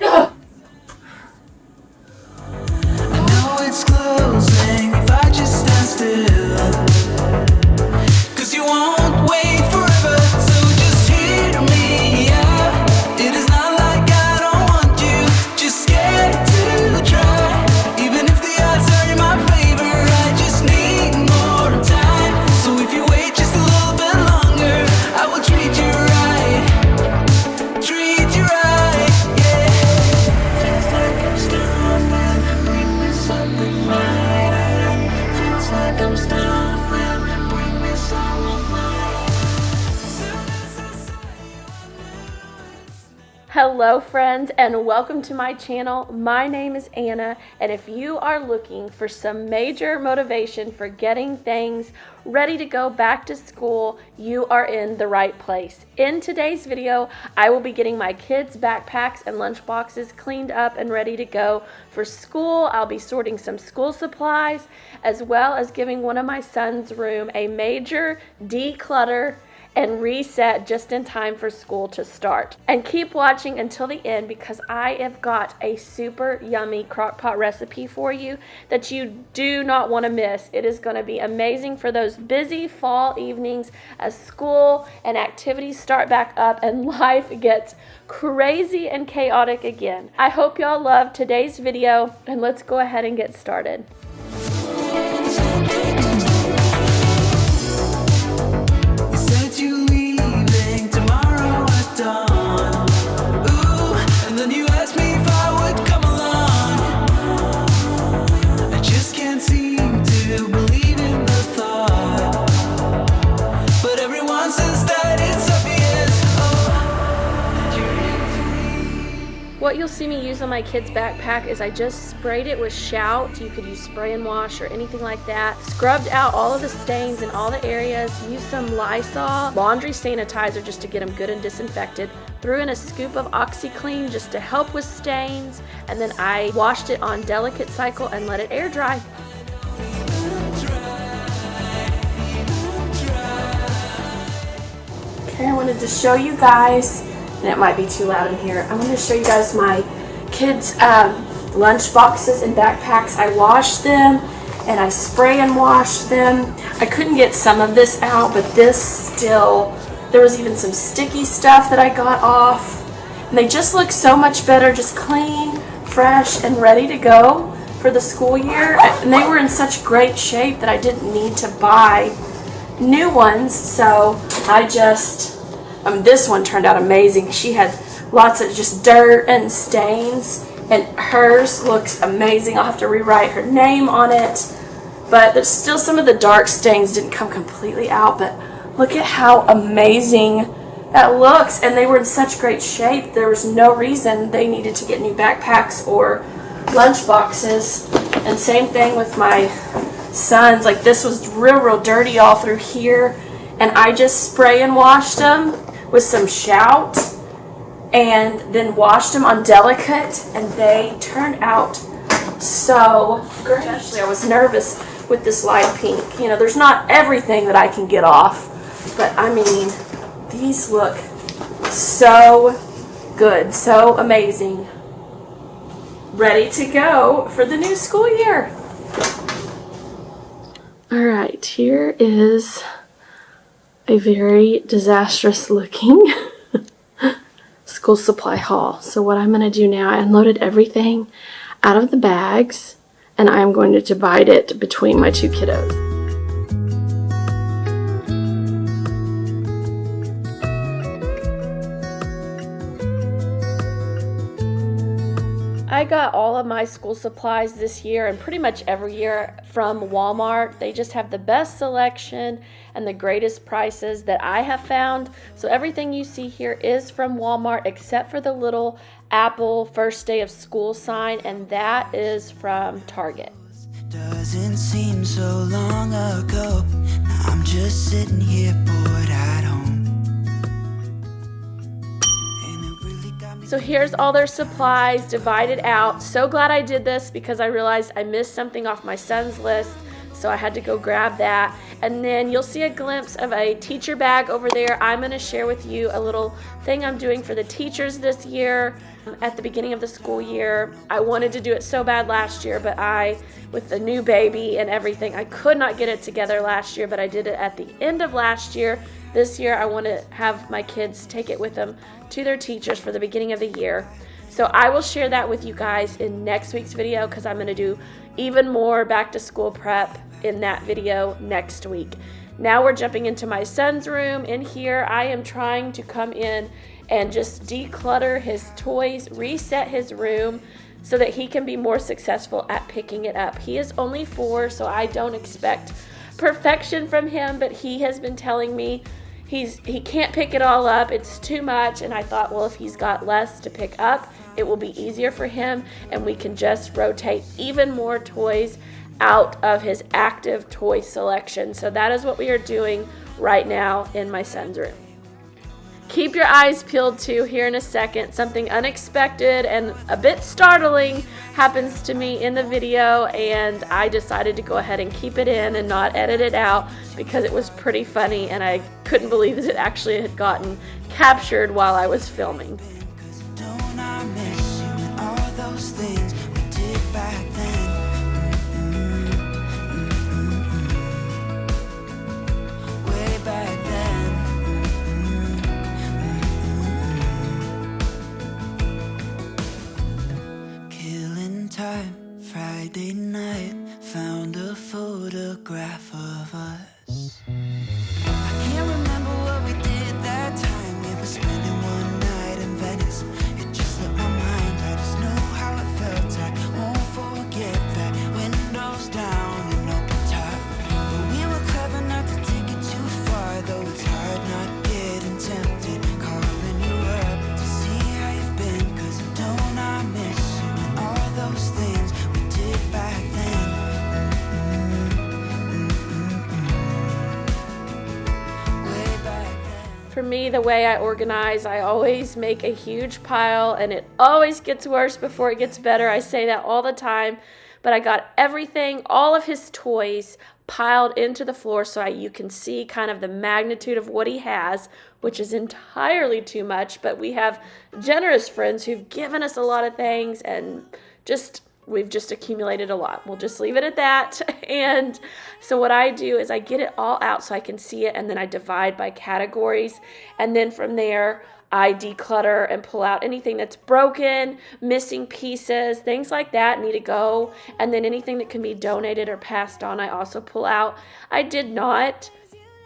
Ugh. It's closing if I just stand still, 'cause you won't wait forever, so just hear me out. It is not like I don't want you, just scared to try. Even if the odds are in my favor, I just need more time. So if you wait just a little bit longer, I will treat you right, yeah. Feels like I'm still bring me something right. Feels like I'm still bring me something Hello friends, and welcome to my channel. My name is Anna, and if you are looking for some major motivation for getting things ready to go back to school, you are in the right place. In today's video, I will be getting my kids' backpacks and lunch boxes cleaned up and ready to go for school. I'll be sorting some school supplies, as well as giving one of my son's room a major declutter and reset just in time for school to start. And keep watching until the end, because I have got a super yummy crockpot recipe for you that you do not want to miss. It is going to be amazing for those busy fall evenings as school and activities start back up and life gets crazy and chaotic again. I hope y'all love today's video, and let's go ahead and get started. What you'll see me use on my kids' backpack is I just sprayed it with Shout. You could use spray and wash or anything like that. Scrubbed out all of the stains in all the areas. Used some Lysol laundry sanitizer just to get them good and disinfected. Threw in a scoop of OxyClean just to help with stains. And then I washed it on delicate cycle and let it air dry. Okay, I wanted to show you guys, and it might be too loud in here. I'm going to show you guys my kids' lunch boxes and backpacks. I washed them and I spray and washed them. I couldn't get some of this out, but this still, there was even some sticky stuff that I got off. And they just look so much better, just clean, fresh, and ready to go for the school year. And they were in such great shape that I didn't need to buy new ones, so I just, this one turned out amazing. She had lots of just dirt and stains, and hers looks amazing. I'll have to rewrite her name on it, but there's still some of the dark stains didn't come completely out, but look at how amazing that looks. And they were in such great shape, there was no reason they needed to get new backpacks or lunch boxes. And same thing with my sons. Like, this was real dirty all through here, and I just spray and washed them with some Shout and then washed them on delicate, and they turned out so great. Actually, I was nervous with this light pink. You know, there's not everything that I can get off, but I mean, these look so good, so amazing, ready to go for the new school year. All right, here is a very disastrous looking school supply haul. So what I'm going to do now, I unloaded everything out of the bags, and I'm going to divide it between my two kiddos. I got all of my school supplies this year, and pretty much every year, from Walmart. They just have the best selection and the greatest prices that I have found. So everything you see here is from Walmart, except for the little Apple first day of school sign, and that is from Target. Doesn't seem so long ago. Now I'm just sitting here bored at home. So here's all their supplies divided out. So glad I did this, because I realized I missed something off my son's list, so I had to go grab that. And then you'll see a glimpse of a teacher bag over there. I'm going to share with you a little thing I'm doing for the teachers this year at the beginning of the school year. I wanted to do it so bad last year, but with the new baby and everything, I could not get it together last year, but I did it at the end of last year. This year, I want to have my kids take it with them to their teachers for the beginning of the year. So I will share that with you guys in next week's video, because I'm going to do even more back to school prep in that video next week. Now we're jumping into my son's room. In here, I am trying to come in and just declutter his toys, reset his room so that he can be more successful at picking it up. He is only 4, so I don't expect perfection from him, but he has been telling me he can't pick it all up, it's too much, and I thought, well, if he's got less to pick up, it will be easier for him, and we can just rotate even more toys out of his active toy selection. So that is what we are doing right now in my son's room. Keep your eyes peeled too. Here in a second, something unexpected and a bit startling happens to me in the video, and I decided to go ahead and keep it in and not edit it out because it was pretty funny, and I couldn't believe that it actually had gotten captured while I was filming. Don't I miss you and all those things we did back then? Way back then. Killing time, Friday night, found a photograph of us. I can't remember what we did that time. We were spending one night in Venice. It just slipped my mind. I just know how it felt. I won't forget that. Windows down and open top. But we were clever not to take it too far. Though it's hard not getting tempted. Calling you up to see how you've been. 'Cause don't I miss you and all those things we did back then. Way back then. For me, the way I organize, I always make a huge pile, and it always gets worse before it gets better. I say that all the time, but I got everything, all of his toys piled into the floor so you can see kind of the magnitude of what he has, which is entirely too much, but we have generous friends who've given us a lot of things, and we've just accumulated a lot. We'll just leave it at that. And so what I do is I get it all out so I can see it, and then I divide by categories. And then from there, I declutter and pull out anything that's broken, missing pieces, things like that need to go. And then anything that can be donated or passed on, I also pull out. I did not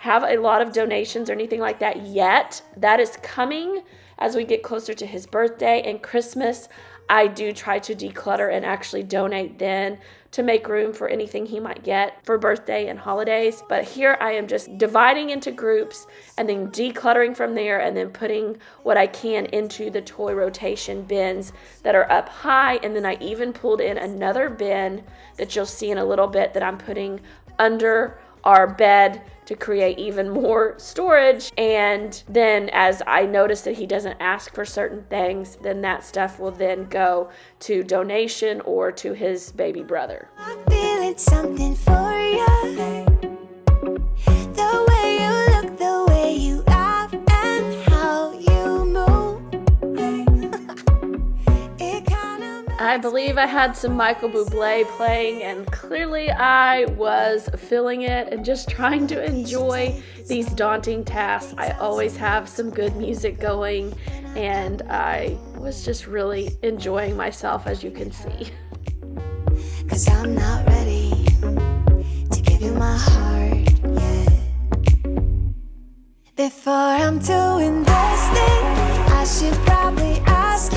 have a lot of donations or anything like that yet. That is coming as we get closer to his birthday and Christmas. I do try to declutter and actually donate then to make room for anything he might get for birthday and holidays. But here I am just dividing into groups and then decluttering from there, and then putting what I can into the toy rotation bins that are up high. And then I even pulled in another bin that you'll see in a little bit that I'm putting under our bed to create even more storage. And then as I notice that he doesn't ask for certain things, then that stuff will then go to donation or to his baby brother. I'm feeling something for you. The way you look, the way you laugh, and how you move. It kinda I believe I had some Michael Bublé playing, and clearly I was feeling it and just trying to enjoy these daunting tasks. I always have some good music going, and I was just really enjoying myself, as you can see. 'Cause I'm not ready to give you my heart yet. Before I'm too invested, I should probably ask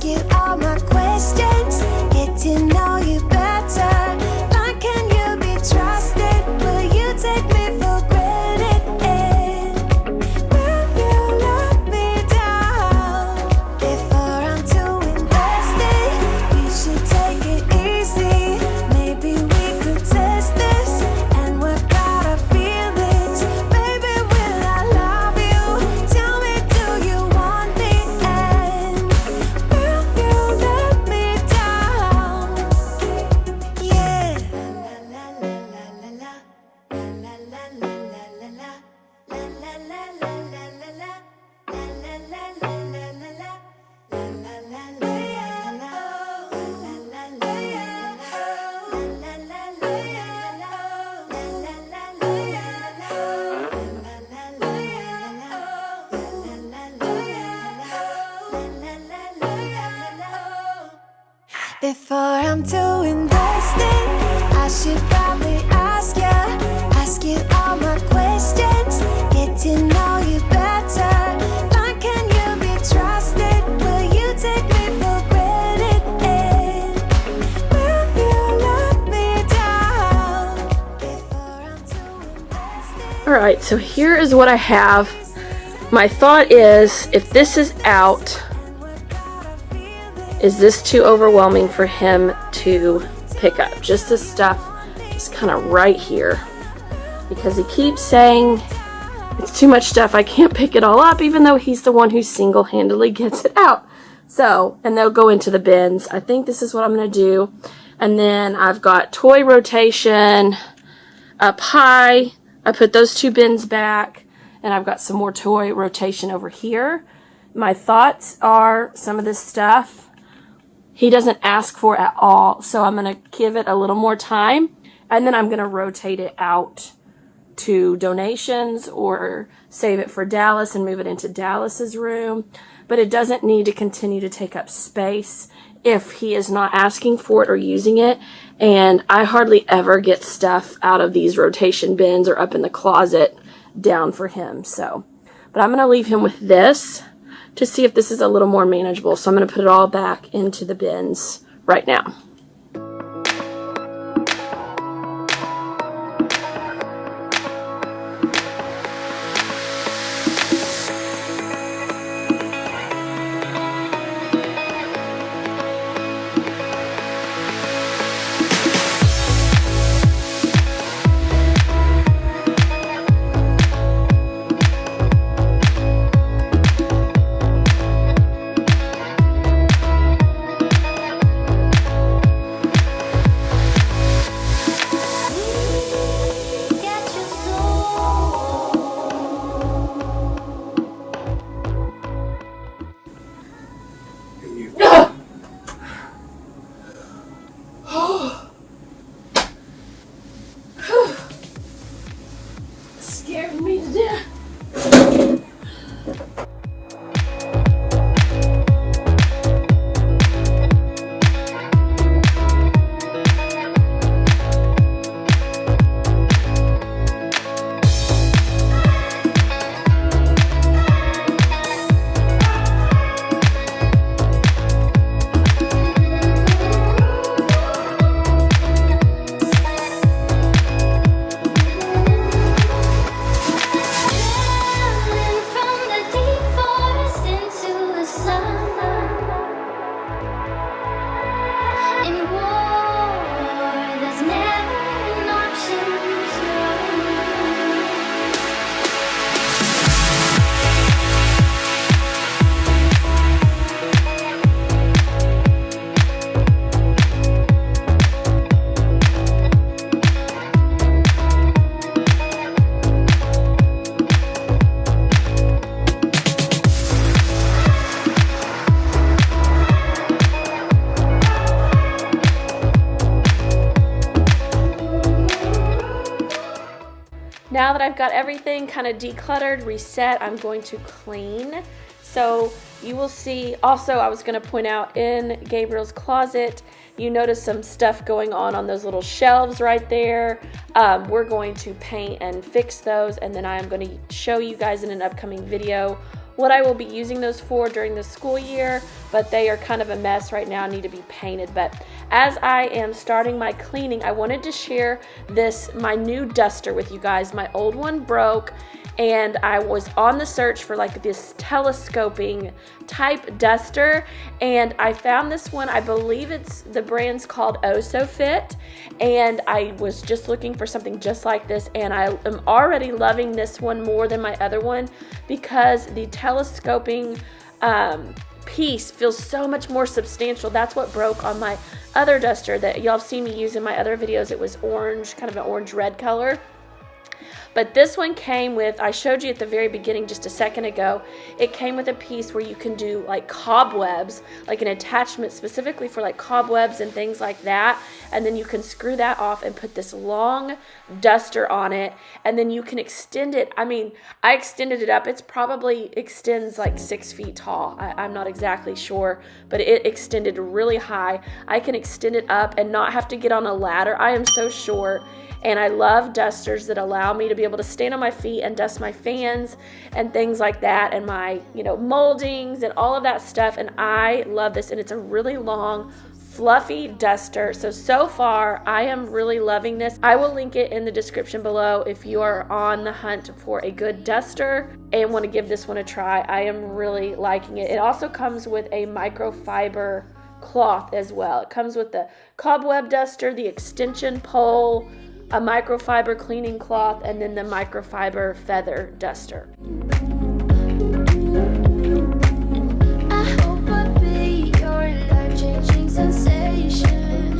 you all my questions, get to know you better. Why can you be trusted? Will you take me for granted? Will you let me down? Before I'm too invested, we should take it easy. Maybe we could test this and work out our feelings. Baby, will I love you? Tell me, do you want me? Before I'm too invested, I should probably ask you all my questions, get to know you better. Like, can you be trusted? Will you take me for granted? Will you let me down? Before I'm too invested. Alright, so here is what I have. My thought is, if this is out, is this too overwhelming for him to pick up? Just this stuff is kind of right here. Because he keeps saying it's too much stuff, I can't pick it all up, even though he's the one who single-handedly gets it out. So, and they'll go into the bins. I think this is what I'm going to do. And then I've got toy rotation up high. I put those 2 bins back. And I've got some more toy rotation over here. My thoughts are some of this stuff he doesn't ask for at all. So I'm going to give it a little more time. And then I'm going to rotate it out to donations or save it for Dallas and move it into Dallas's room. But it doesn't need to continue to take up space if he is not asking for it or using it. And I hardly ever get stuff out of these rotation bins or up in the closet down for him. So, but I'm going to leave him with this to see if this is a little more manageable. So I'm going to put it all back into the bins right now. Scared me to death. Now that I've got everything kind of decluttered, reset, I'm going to clean. So you will see, also I was going to point out in Gabriel's closet, you notice some stuff going on those little shelves right there. We're going to paint and fix those, and then I am going to show you guys in an upcoming video what I will be using those for during the school year, but they are kind of a mess right now, need to be painted. But as I am starting my cleaning, I wanted to share my new duster with you guys. My old one broke, and I was on the search for like this telescoping type duster, and I found this one. I believe the brand's called Oh So Fit, and I was just looking for something just like this, and I am already loving this one more than my other one because the telescoping piece feels so much more substantial. That's what broke on my other duster that y'all have seen me use in my other videos. It was orange, kind of an orange red color. But this one came with, I showed you at the very beginning just a second ago, it came with a piece where you can do like cobwebs, like an attachment specifically for like cobwebs and things like that. And then you can screw that off and put this long duster on it. And then you can extend it. I mean, I extended it up. It's probably extends like 6 feet tall. I'm not exactly sure, but it extended really high. I can extend it up and not have to get on a ladder. I am so short, and I love dusters that allow me to be able to stand on my feet and dust my fans and things like that, and my, moldings and all of that stuff. And I love this, and it's a really long, fluffy duster. So far, I am really loving this. I will link it in the description below if you are on the hunt for a good duster and want to give this one a try. I am really liking it. It also comes with a microfiber cloth as well. It comes with the cobweb duster, the extension pole, a microfiber cleaning cloth, and then the microfiber feather duster. I hope I'll be your life-changing sensation.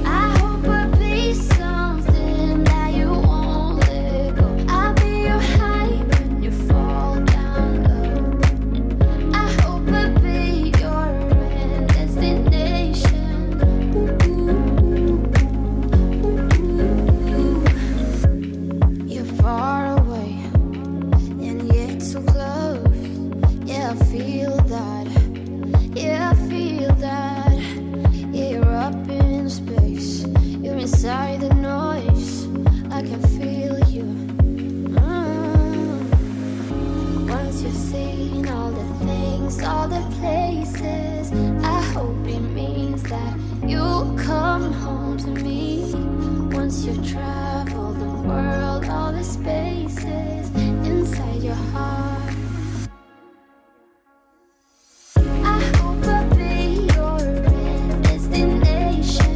I hope I'll be something that you won't let go. I'll be your high when you fall down low. I hope I'll be your end destination. You're far away and yet so close. Yeah, I feel that. Yeah, I feel that. Yeah, you're up in space. You're inside the noise. I can feel you. Once you've seen all the things, all the places, I hope it means that you'll come home to me. Once you've traveled the world, all the spaces inside your heart. I hope I'll be your end destination.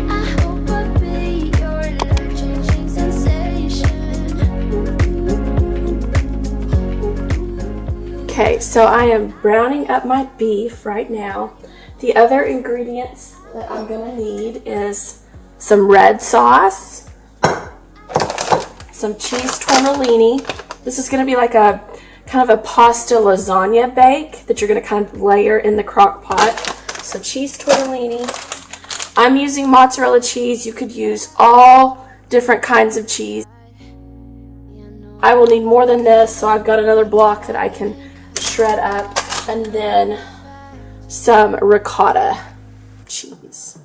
I hope I'll be your life-changing sensation. Okay, so I am browning up my beef right now. The other ingredients that I'm gonna need is some red sauce, some cheese tortellini. This is gonna be like a kind of a pasta lasagna bake that you're gonna kind of layer in the crock pot. So cheese tortellini. I'm using mozzarella cheese. You could use all different kinds of cheese. I will need more than this, so I've got another block that I can shred up, and then some ricotta cheese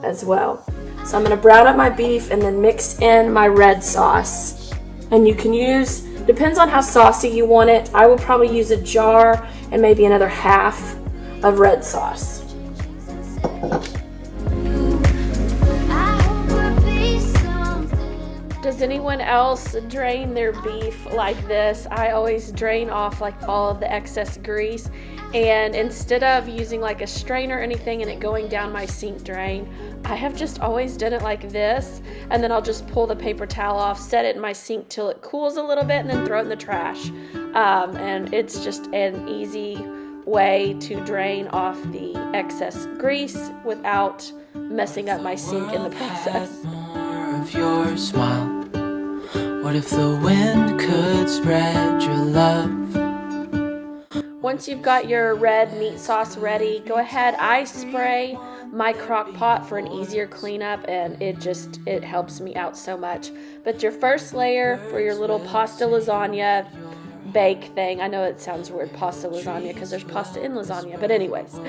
as well. So I'm going to brown up my beef and then mix in my red sauce. And you can use, depends on how saucy you want it. I will probably use a jar and maybe another half of red sauce. Does anyone else drain their beef like this? I always drain off like all of the excess grease, and instead of using like a strainer or anything and it going down my sink drain, I have just always done it like this, and then I'll just pull the paper towel off, set it in my sink till it cools a little bit, and then throw it in the trash. And it's just an easy way to drain off the excess grease without messing up my sink in the process. Of your smile. What if the wind could spread your love? Once you've got your red meat sauce ready, go ahead. I spray my crock pot for an easier cleanup, and it helps me out so much. But your first layer for your little pasta lasagna bake thing. I know it sounds weird, pasta lasagna, because there's pasta in lasagna, but anyways,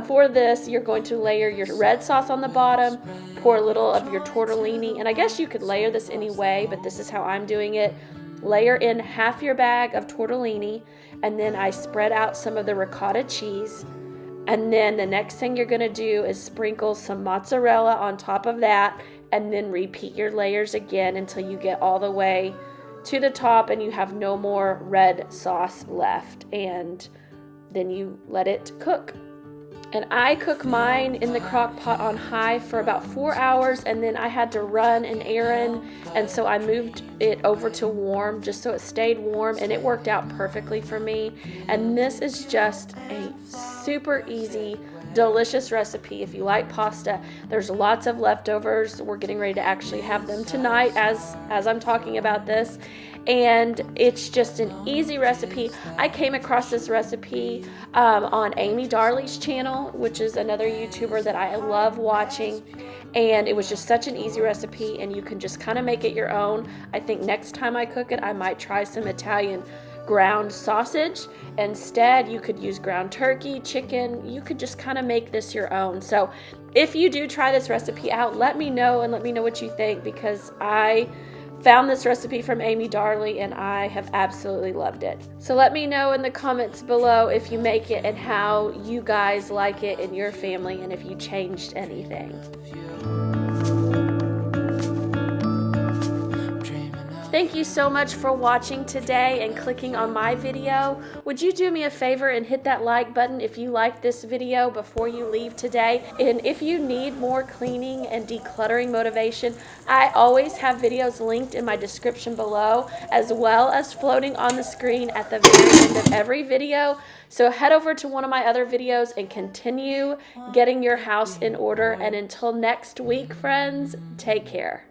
for this, you're going to layer your red sauce on the bottom, pour a little of your tortellini, and I guess you could layer this any way, but this is how I'm doing it. Layer in half your bag of tortellini, and then I spread out some of the ricotta cheese, and then the next thing you're going to do is sprinkle some mozzarella on top of that, and then repeat your layers again until you get all the way to the top and you have no more red sauce left, and then you let it cook. And I cook mine in the crock pot on high for about 4 hours, and then I had to run an errand, and so I moved it over to warm just so it stayed warm, and it worked out perfectly for me. And this is just a super easy, delicious recipe. If you like pasta, there's lots of leftovers. We're getting ready to actually have them tonight as I'm talking about this. And it's just an easy recipe. I came across this recipe on Amy Darley's channel, which is another YouTuber that I love watching. And it was just such an easy recipe, and you can just kind of make it your own. I think next time I cook it, I might try some Italian ground sausage. Instead, you could use ground turkey, chicken. You could just kind of make this your own. So if you do try this recipe out, let me know, and let me know what you think, because I found this recipe from Amy Darley and I have absolutely loved it. So let me know in the comments below if you make it and how you guys like it in your family, and if you changed anything. Thank you so much for watching today and clicking on my video. Would you do me a favor and hit that like button if you liked this video before you leave today? And if you need more cleaning and decluttering motivation, I always have videos linked in my description below, as well as floating on the screen at the very end of every video. So head over to one of my other videos and continue getting your house in order. And until next week, friends, take care.